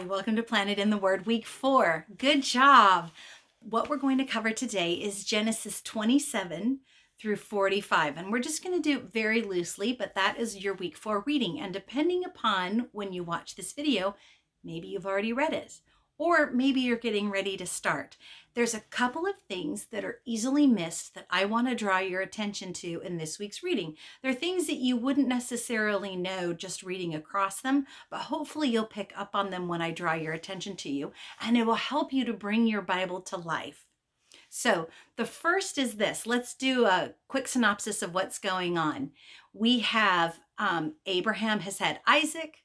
welcome to Planet in the Word, week 4. Good job. What we're going to cover today is Genesis 27 through 45. And we're just going to do it very loosely, but that is your week 4 reading. And depending upon when you watch this video, maybe you've already read it, or maybe you're getting ready to start. There's a couple of things that are easily missed that I want to draw your attention to in this week's reading. They're things that you wouldn't necessarily know just reading across them, but hopefully you'll pick up on them when I draw your attention to you, and it will help you to bring your Bible to life. So the first is this. Let's do a quick synopsis of what's going on. We have Abraham has had Isaac.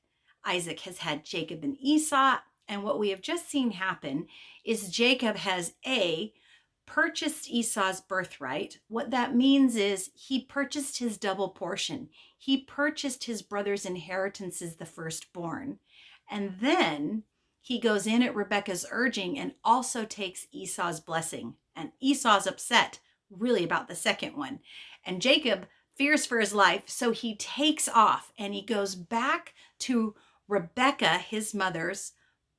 Isaac has had Jacob and Esau. And what we have just seen happen is Jacob has purchased Esau's birthright. What that means is he purchased his double portion. He purchased his brother's inheritance as the firstborn. And then he goes in at Rebekah's urging and also takes Esau's blessing. And Esau's upset really about the second one. And Jacob fears for his life, so he takes off and he goes back to Rebekah, his mother's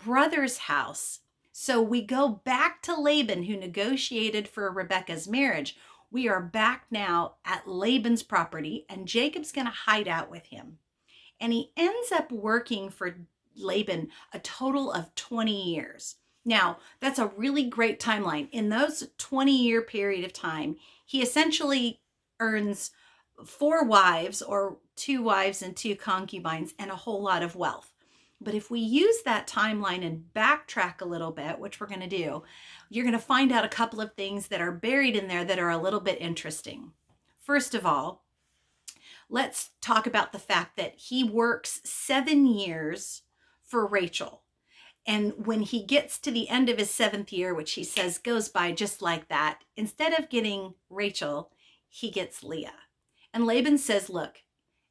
brother's house. So we go back to Laban, who negotiated for Rebekah's marriage. We are back now at Laban's property, and Jacob's going to hide out with him. And he ends up working for Laban a total of 20 years. Now, that's a really great timeline. In those 20-year period of time, he essentially earns 4 wives, or 2 wives and 2 concubines, and a whole lot of wealth. But if we use that timeline and backtrack a little bit, which we're going to do, you're going to find out a couple of things that are buried in there that are a little bit interesting. First of all, let's talk about the fact that he works 7 years for Rachel. And when he gets to the end of his 7th year, which he says goes by just like that, instead of getting Rachel, he gets Leah. And Laban says, look,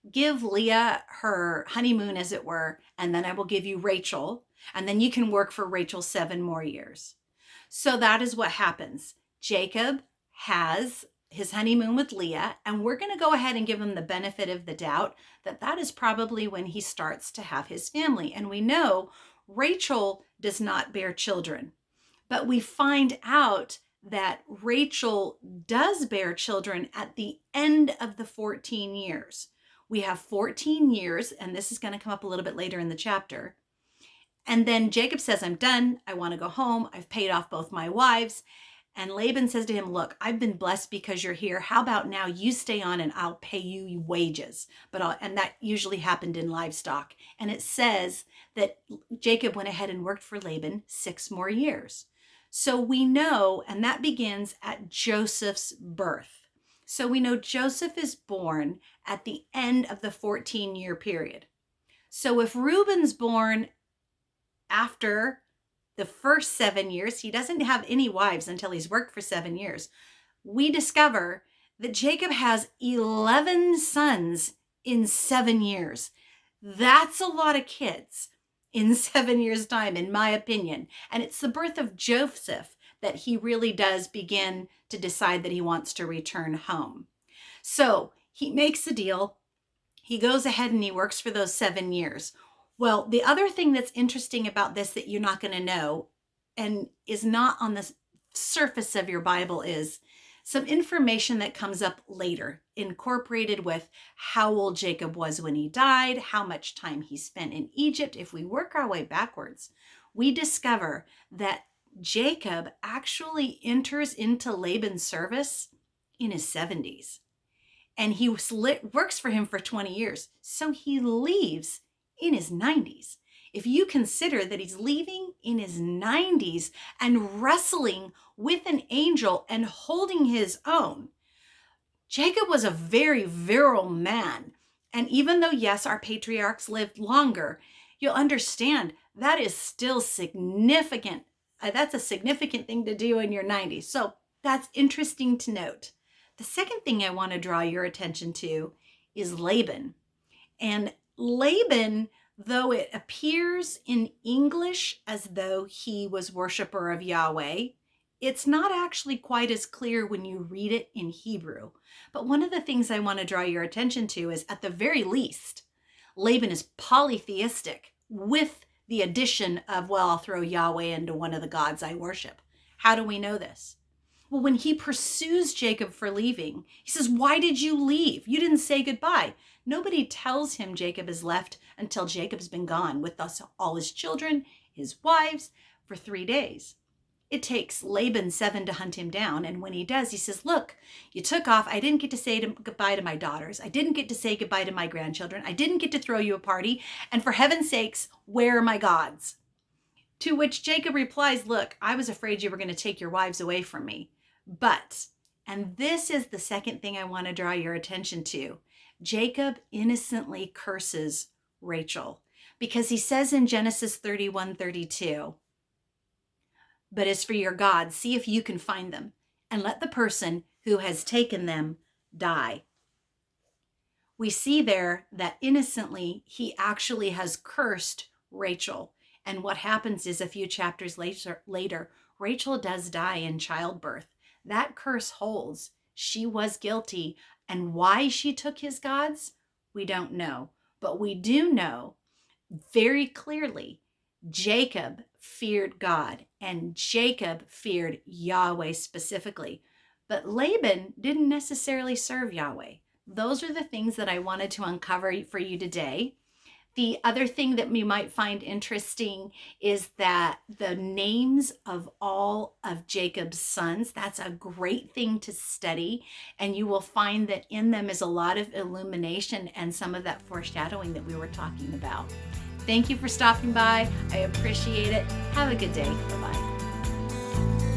give Leah her honeymoon, as it were, and then I will give you Rachel, and then you can work for Rachel 7 more years. So that is what happens. Jacob has his honeymoon with Leah, and we're going to go ahead and give him the benefit of the doubt that that is probably when he starts to have his family. And we know Rachel does not bear children, but we find out that Rachel does bear children at the end of the 14 years. We have 14 years, and this is going to come up a little bit later in the chapter. And then Jacob says, I'm done. I want to go home. I've paid off both my wives. And Laban says to him, look, I've been blessed because you're here. How about now you stay on and I'll pay you wages? And that usually happened in livestock. And it says that Jacob went ahead and worked for Laban 6 more years. So we know, and that begins at Joseph's birth. So we know Joseph is born at the end of the 14-year period. So if Reuben's born after the first 7 years, he doesn't have any wives until he's worked for 7 years. We discover that Jacob has 11 sons in 7 years. That's a lot of kids in 7 years' time, in my opinion. And it's the birth of Joseph that he really does begin to decide that he wants to return home. So he makes a deal. He goes ahead and he works for those 7 years. Well, the other thing that's interesting about this that you're not going to know and is not on the surface of your Bible is some information that comes up later, incorporated with how old Jacob was when he died, how much time he spent in Egypt. If we work our way backwards, we discover that Jacob actually enters into Laban's service in his 70s. And he works for him for 20 years. So he leaves in his 90s. If you consider that he's leaving in his 90s and wrestling with an angel and holding his own, Jacob was a very virile man. And even though, yes, our patriarchs lived longer, you'll understand that is still significant. That's a significant thing to do in your 90s. So that's interesting to note. The second thing I want to draw your attention to is Laban. And Laban, though it appears in English as though he was worshiper of Yahweh, it's not actually quite as clear when you read it in Hebrew. But one of the things I want to draw your attention to is, at the very least, Laban is polytheistic with the addition of, well, I'll throw Yahweh into one of the gods I worship. How do we know this? Well, when he pursues Jacob for leaving, he says, why did you leave? You didn't say goodbye. Nobody tells him Jacob has left until Jacob's been gone with all his children, his wives, for 3 days. It takes Laban 7 to hunt him down. And when he does, he says, look, you took off. I didn't get to say goodbye to my daughters. I didn't get to say goodbye to my grandchildren. I didn't get to throw you a party. And for heaven's sakes, where are my gods? To which Jacob replies, look, I was afraid you were going to take your wives away from me. But, and this is the second thing I want to draw your attention to, Jacob innocently curses Rachel because he says in Genesis 31:32, but as for your gods, see if you can find them, and let the person who has taken them die. We see there that innocently he actually has cursed Rachel. And what happens is a few chapters later, Rachel does die in childbirth. That curse holds. She was guilty. And why she took his gods, we don't know. But we do know very clearly Jacob feared God, and Jacob feared Yahweh specifically. But Laban didn't necessarily serve Yahweh. Those are the things that I wanted to uncover for you today. The other thing that we might find interesting is that the names of all of Jacob's sons, that's a great thing to study. And you will find that in them is a lot of illumination and some of that foreshadowing that we were talking about. Thank you for stopping by. I appreciate it. Have a good day. Bye-bye.